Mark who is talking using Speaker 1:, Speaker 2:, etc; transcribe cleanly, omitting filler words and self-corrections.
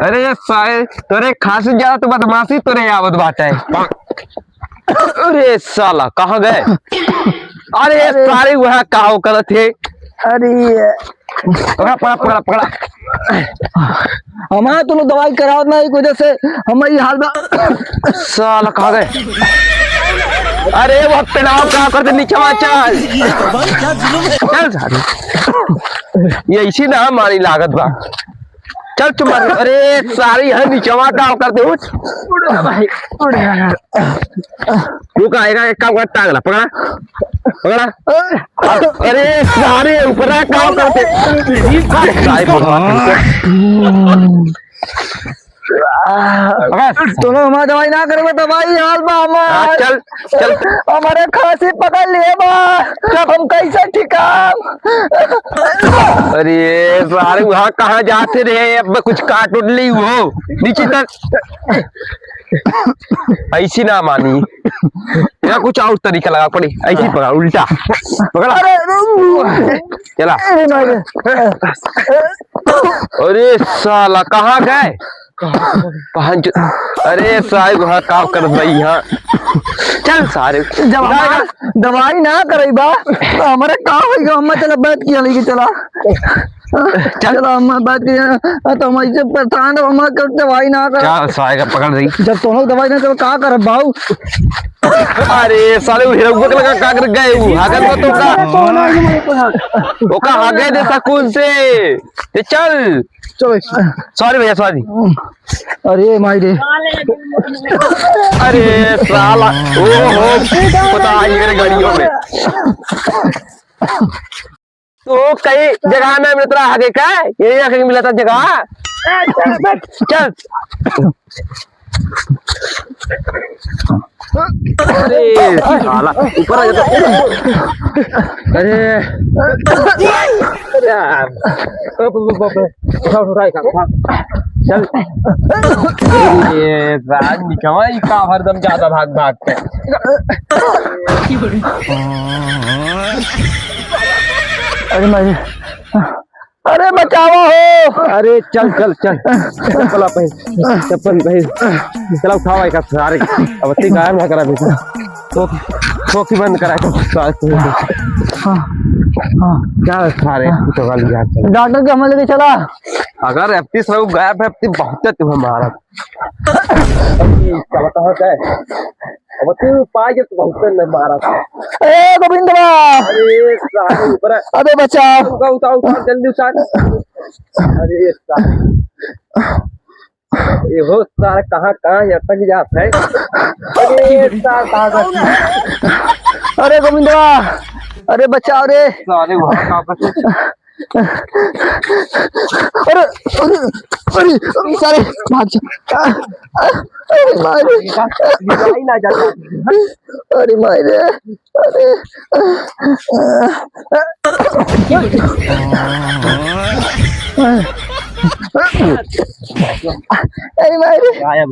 Speaker 1: अरे साले तोरे खासी ज्यादा तो बदमाशी तोरे आवत बाटे। अरे साला कहाँ गए? अरे सारे वह कहा करत थे।
Speaker 2: अरे
Speaker 1: पकड़ा पकड़ा पकड़ा पकड़ा।
Speaker 2: हमारा तुम दवाई कराओ ना एक वजह से हमारी हाल में।
Speaker 1: साला कहाँ गए? अरे वो पेनाव कहाँ करते नीचे चल चल सारे ये इसी ना मारी लागत बा। चल तुम अरे सारी है नीचे कहाँ करते उठ
Speaker 2: भाई
Speaker 1: रुक आएगा एक काम कर टांगला पकड़ा पकड़ा। अरे सारे ऊपर काम करते
Speaker 2: दोनों हमारा दवाई ना करे दवाई हाल बा हमार।
Speaker 1: चल चल
Speaker 2: हमारे खांसी पकड़ लिए बा हम कैसे ठिकाम।
Speaker 1: अरे सारे वहाँ कहाँ जाते रहे अब कुछ काट उठ ली हो नीचे तक ऐसी ना मानी या कुछ और तरीका लगा पड़ी ऐसी पकड़ा उल्टा पकड़ा। चला अरे साला कहाँ गए? अरे साहब वहाँ काम कर भाई यहाँ चल सारे
Speaker 2: जब दवाई ना करे बा हमारे काम होगा हम चला बैठ किया लेके चला चलो हम बैठ के तो हम ऐसे परेशान हम दवाई ना कर
Speaker 1: क्या सारे पकड़ रही
Speaker 2: जब तुम दवाई ना तो क्या कर भाऊ।
Speaker 1: अरे साले हीरो लगा का कर गए हागन को तो का हागे दे सकून से चल
Speaker 2: चलो
Speaker 1: सॉरी भैया सॉरी।
Speaker 2: अरे माई रे
Speaker 1: अरे साला ओ हो पता है गाड़ियों में तो कई जगह में मिलता रहा आगे का ये कहीं मिला था जगह चल। अरे साला ऊपर आ जाता। अरे चल ये राज निकमाई का हरदम ज्यादा भाग भाग के
Speaker 2: अरे माई अरे बचाओ हो।
Speaker 1: अरे चल चल चल चप्पल पहन चप्पल पहन चला उठाओ एक सारे अब इतनी गायब ना करा बेटा खोखी बंद करा तो क्या सारे तो गाली यार
Speaker 2: डॉक्टर के हमें लेके चला।
Speaker 1: अगर एफटी सब गायब है एफटी बहुत है तुम हमारा क्या बताओ क्या अब तू पाए तो बहुत है मारा
Speaker 2: ए गोविंद
Speaker 1: अरे सारे ऊपर
Speaker 2: अबे बचाओ
Speaker 1: उतार उतार जल्दी उतार। अरे ये हो सारा कहाँ कहाँ यहाँ तक जाता है।
Speaker 2: अरे गोविंद अरे बचाओ रे
Speaker 1: सारे वहाँ
Speaker 2: अरे अरे अरे सारे भाग जा। अरे मारे
Speaker 1: ना जाता
Speaker 2: अरे मारे अरे अरे मारे
Speaker 1: गायब